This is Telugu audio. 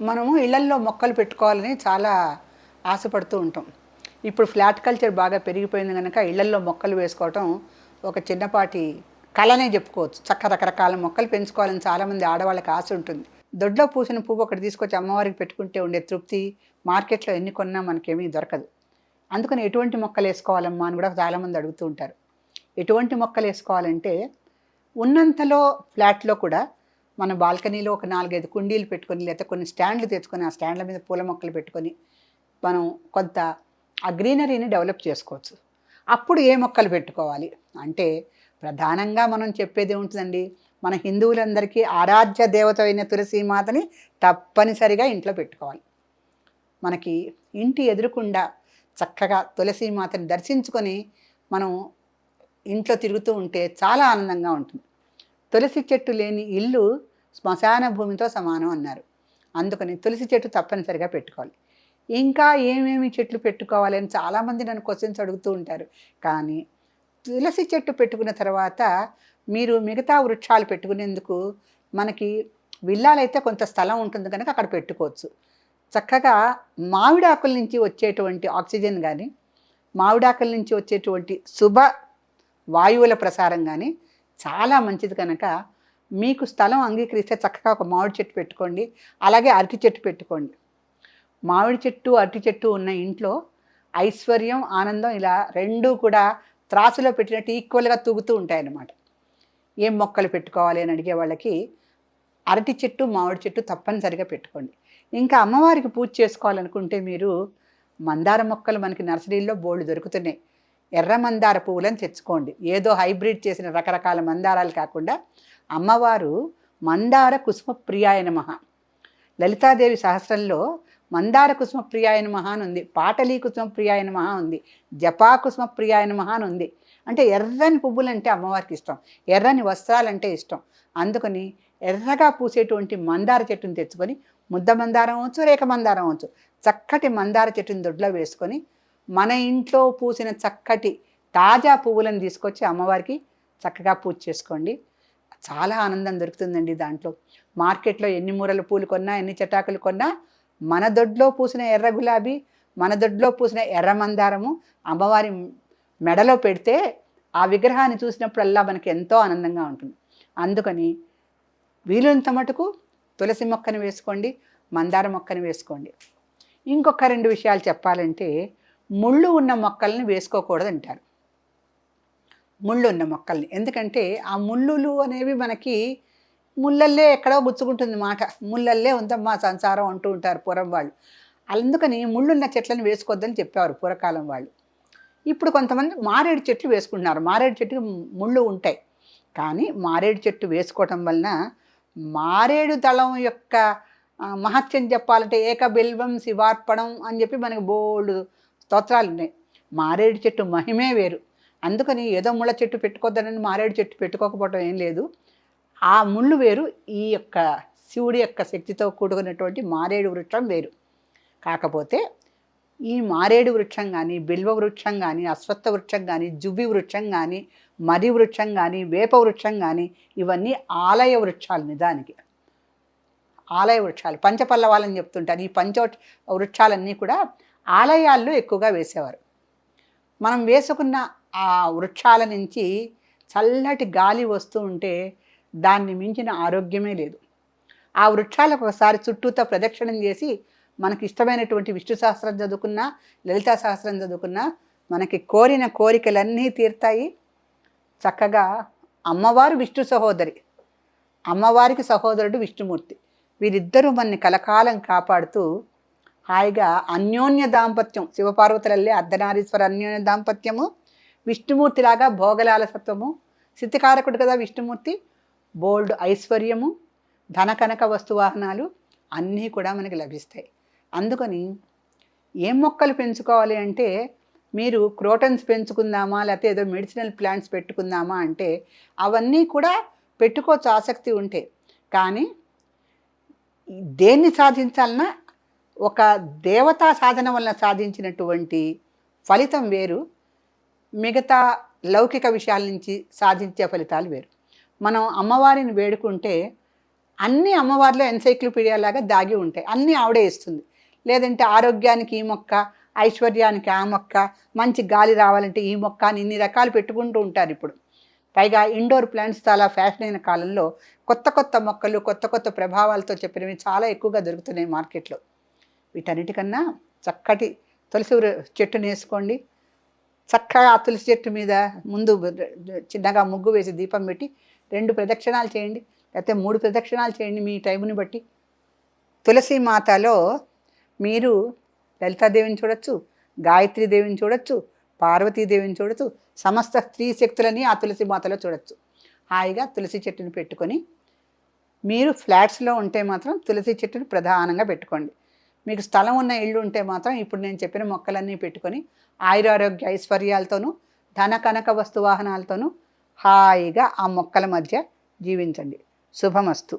మనము ఇళ్లల్లో మొక్కలు పెట్టుకోవాలని చాలా ఆశపడుతూ ఉంటాం. ఇప్పుడు ఫ్లాట్ కల్చర్ బాగా పెరిగిపోయింది కనుక ఇళ్లల్లో మొక్కలు వేసుకోవటం ఒక చిన్నపాటి కళనే చెప్పుకోవచ్చు. రకరకాల మొక్కలు పెంచుకోవాలని చాలామంది ఆడవాళ్ళకి ఆశ ఉంటుంది. దొడ్లో పూసిన పువ్వు ఒకటి తీసుకొచ్చి అమ్మవారికి పెట్టుకుంటే ఉండే తృప్తి మార్కెట్లో ఎన్ని కొన్నా మనకేమీ దొరకదు. అందుకని ఎటువంటి మొక్కలు వేసుకోవాలమ్మా అని కూడా చాలామంది అడుగుతూ ఉంటారు. ఎటువంటి మొక్కలు వేసుకోవాలంటే ఉన్నంతలో ఫ్లాట్లో కూడా మన బాల్కనీలో ఒక 4, 5 కుండీలు పెట్టుకొని లేకపోతే కొన్ని స్టాండ్లు తెచ్చుకొని ఆ స్టాండ్ల మీద పూల మొక్కలు పెట్టుకొని మనం కొంత ఆ గ్రీనరీని డెవలప్ చేసుకోవచ్చు. అప్పుడు ఏ మొక్కలు పెట్టుకోవాలి అంటే ప్రధానంగా మనం చెప్పేది ఏముంటుందండి, మన హిందువులందరికీ ఆరాధ్య దేవత అయిన తులసీమాతని తప్పనిసరిగా ఇంట్లో పెట్టుకోవాలి. మనకి ఇంటి ఎదురుకుండా చక్కగా తులసీమాతని దర్శించుకొని మనం ఇంట్లో తిరుగుతూ ఉంటే చాలా ఆనందంగా ఉంటుంది. తులసి చెట్టు లేని ఇల్లు శ్మశాన భూమితో సమానం అన్నారు. అందుకని తులసి చెట్టు తప్పనిసరిగా పెట్టుకోవాలి. ఇంకా ఏమేమి చెట్లు పెట్టుకోవాలి అని చాలామంది నన్ను క్వశ్చన్స్ అడుగుతూ ఉంటారు. కానీ తులసి చెట్టు పెట్టుకున్న తర్వాత మీరు మిగతా వృక్షాలు పెట్టుకునేందుకు మనకి విల్లాలైతే కొంత స్థలం ఉంటుంది కనుక అక్కడ పెట్టుకోవచ్చు. చక్కగా మామిడాకుల నుంచి వచ్చేటువంటి ఆక్సిజన్ కానీ మామిడాకుల నుంచి వచ్చేటువంటి శుభ వాయువుల ప్రసారం కానీ చాలా మంచిది కనుక మీకు స్థలం అంగీకరిస్తే చక్కగా ఒక మామిడి చెట్టు పెట్టుకోండి. అలాగే అరటి చెట్టు పెట్టుకోండి. మామిడి చెట్టు అరటి చెట్టు ఉన్న ఇంట్లో ఐశ్వర్యం ఆనందం ఇలా రెండూ కూడా త్రాసులో పెట్టినట్టు ఈక్వల్గా తూగుతూ ఉంటాయన్నమాట. ఏం మొక్కలు పెట్టుకోవాలి అని అడిగే వాళ్ళకి అరటి చెట్టు మామిడి చెట్టు తప్పనిసరిగా పెట్టుకోండి. ఇంకా అమ్మవారికి పూజ చేసుకోవాలనుకుంటే మీరు మందార మొక్కలు మనకి నర్సరీల్లో బోల్డ్ దొరుకుతున్నాయి. ఎర్ర మందార పువ్వులను తెచ్చుకోండి. ఏదో హైబ్రిడ్ చేసిన రకరకాల మందారాలు కాకుండా అమ్మవారు మందార కుసుమ ప్రియాయ నమః, లలితాదేవి సహస్రంలో మందార కుసుమ ప్రియాయ నమః అని ఉంది, పాటలీ కుసుమ ప్రియాయ నమః ఉంది, జపా కుసుమ ప్రియాయ నమః అని ఉంది. అంటే ఎర్రని పువ్వులు అంటే అమ్మవారికి ఇష్టం, ఎర్రని వస్త్రాలంటే ఇష్టం. అందుకని ఎర్రగా పూసేటువంటి మందార చెట్టుని తెచ్చుకొని ముద్ద మందారం అవచ్చు, రేఖ మందారం అవచ్చు, చక్కటి మందార చెట్టుని దొడ్లో వేసుకొని మన ఇంట్లో పూసిన చక్కటి తాజా పువ్వులను తీసుకొచ్చి అమ్మవారికి చక్కగా పూజ చేసుకోండి. చాలా ఆనందం దొరుకుతుందండి దాంట్లో. మార్కెట్లో ఎన్ని మూరల పూలు కొన్నా ఎన్ని చటాకులు కొన్నా మన దొడ్లో పూసిన ఎర్ర గులాబీ, మన దొడ్లో పూసిన ఎర్ర మందారము అమ్మవారి మెడలో పెడితే ఆ విగ్రహాన్ని చూసినప్పుడల్లా మనకి ఎంతో ఆనందంగా ఉంటుంది. అందుకని వీలున్నంత మటుకు తులసి మొక్కను వేసుకోండి, మందార మొక్కను వేసుకోండి. ఇంకొక 2 విషయాలు చెప్పాలంటే ముళ్ళు ఉన్న మొక్కల్ని వేసుకోకూడదు అంటారు. ముళ్ళు ఉన్న మొక్కల్ని, ఎందుకంటే ఆ ముళ్ళులు అనేవి మనకి ముళ్ళల్లే ఎక్కడో గుచ్చుకుంటుంది మాట, ముళ్ళల్లే ఉందమ్మా సంసారం అంటూ ఉంటారు పూర్వం వాళ్ళు. అందుకని ముళ్ళున్న చెట్లను వేసుకోవద్దని చెప్పేవారు పూర్వకాలం వాళ్ళు. ఇప్పుడు కొంతమంది మారేడు చెట్లు వేసుకుంటున్నారు. మారేడు చెట్టుకి ముళ్ళు ఉంటాయి, కానీ మారేడు చెట్టు వేసుకోవటం వలన మారేడు దళం యొక్క మహత్యం చెప్పాలంటే ఏక బిల్వం శివార్పణం అని చెప్పి మనకి బోల్డ్ స్తోత్రాలు ఉన్నాయి. మారేడు చెట్టు మహిమే వేరు. అందుకని ఏదో ముళ్ళ చెట్టు పెట్టుకోవద్దని మారేడు చెట్టు పెట్టుకోకపోవడం ఏం లేదు. ఆ ముళ్ళు వేరు, ఈ యొక్క శివుడి యొక్క శక్తితో కూడుకున్నటువంటి మారేడు వృక్షం వేరు. కాకపోతే ఈ మారేడు వృక్షం కానీ, బిల్వ వృక్షం కానీ, అశ్వత్థ వృక్షం కానీ, జువ్వి వృక్షం కానీ, మర్రి వృక్షం కానీ, వేప వృక్షం కానీ ఇవన్నీ ఆలయ వృక్షాలు. నిజానికి ఆలయ వృక్షాలు పంచపల్లవాలని చెప్తుంటారు. ఈ వృక్షాలన్నీ కూడా ఆలయాల్లో ఎక్కువగా వేసేవారు. మనం వేసుకున్న ఆ వృక్షాల నుంచి చల్లటి గాలి వస్తూ ఉంటే దాన్ని మించిన ఆరోగ్యమే లేదు. ఆ వృక్షాలకు ఒకసారి చుట్టూతో ప్రదక్షిణం చేసి మనకి ఇష్టమైనటువంటి విష్ణు సహస్రం చదువుకున్నా, లలితా సహస్రం చదువుకున్నా మనకి కోరిన కోరికలన్నీ తీరుతాయి. చక్కగా అమ్మవారు విష్ణు సహోదరి, అమ్మవారికి సహోదరుడు విష్ణుమూర్తి, వీరిద్దరూ మనని కలకాలం కాపాడుతూ హాయిగా అన్యోన్య దాంపత్యం, శివపార్వతులల్లే అర్ధనారీశ్వర అన్యోన్య దాంపత్యము, విష్ణుమూర్తిలాగా భోగలాలసత్వము, స్థితికారకుడు కదా విష్ణుమూర్తి, బోల్డ్ ఐశ్వర్యము, ధనకనక వస్తువాహనాలు అన్నీ కూడా మనకి లభిస్తాయి. అందుకని ఏం మొక్కలు పెంచుకోవాలి అంటే మీరు క్రోటన్స్ పెంచుకుందామా లేకపోతే ఏదో మెడిసినల్ ప్లాంట్స్ పెట్టుకుందామా అంటే అవన్నీ కూడా పెట్టుకోవచ్చు ఆసక్తి ఉంటే. కానీ దేన్ని సాధించాలన్నా ఒక దేవతా సాధన వలన సాధించినటువంటి ఫలితం వేరు, మిగతా లౌకిక విషయాల నుంచి సాధించే ఫలితాలు వేరు. మనం అమ్మవారిని వేడుకుంటే అన్నీ అమ్మవారిలో ఎన్సైక్లోపీడియా లాగా దాగి ఉంటాయి, అన్నీ ఆవిడే ఇస్తుంది. లేదంటే ఆరోగ్యానికి ఈ మొక్క, ఐశ్వర్యానికి ఆ మొక్క, మంచి గాలి రావాలంటే ఈ మొక్క అని ఇన్ని రకాలు పెట్టుకుంటూ ఉంటారు ఇప్పుడు. పైగా ఇండోర్ ప్లాంట్స్ చాలా ఫ్యాషన్ అయిన కాలంలో కొత్త కొత్త మొక్కలు కొత్త కొత్త ప్రభావాలతో చెప్పినవి చాలా ఎక్కువగా దొరుకుతున్నాయి మార్కెట్లో. వీటన్నిటికన్నా చక్కటి తులసి చెట్టుని వేసుకోండి. చక్కగా ఆ తులసి చెట్టు మీద ముందు చిన్నగా ముగ్గు వేసి దీపం పెట్టి 2 ప్రదక్షిణాలు చేయండి, లేకపోతే 3 ప్రదక్షిణాలు చేయండి మీ టైంని బట్టి. తులసి మాతలో మీరు లలితాదేవిని చూడొచ్చు, గాయత్రీదేవిని చూడొచ్చు, పార్వతీదేవిని చూడొచ్చు, సమస్త స్త్రీ శక్తులని ఆ తులసి మాతలో చూడొచ్చు. హాయిగా తులసి చెట్టుని పెట్టుకొని, మీరు ఫ్లాట్స్లో ఉంటే మాత్రం తులసి చెట్టుని ప్రధానంగా పెట్టుకోండి. మీకు స్థలం ఉన్న ఇల్లు ఉంటే మాత్రం ఇప్పుడు నేను చెప్పిన మొక్కలన్నీ పెట్టుకొని ఆయురారోగ్య ఐశ్వర్యాలతోనూ ధన కనక వస్తు వాహనాలతోనూ హాయిగా ఆ మొక్కల మధ్య జీవించండి. శుభమస్తు.